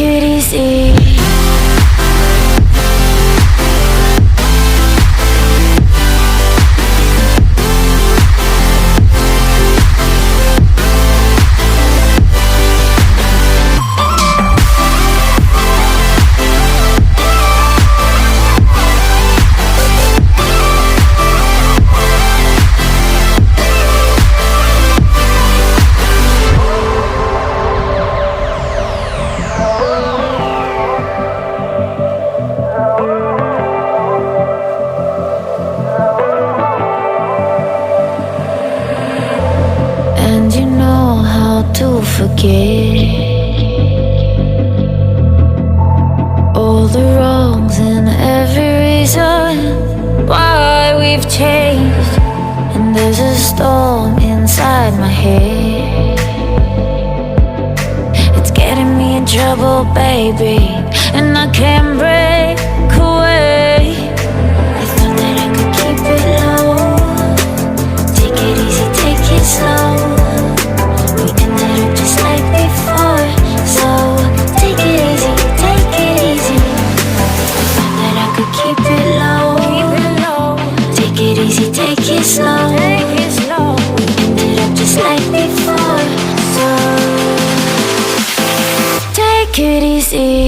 it easy. And you know how to forget all the wrongs and every reason why we've changed. And there's a storm inside my head, it's getting me in trouble, baby, and I can't break away. I thought that I could keep it low, take it easy, take it slow. We ended up just like before, so take it easy, take it easy. I thought that I could keep it low, take it easy, take it slow. We ended up just like before, so take it easy.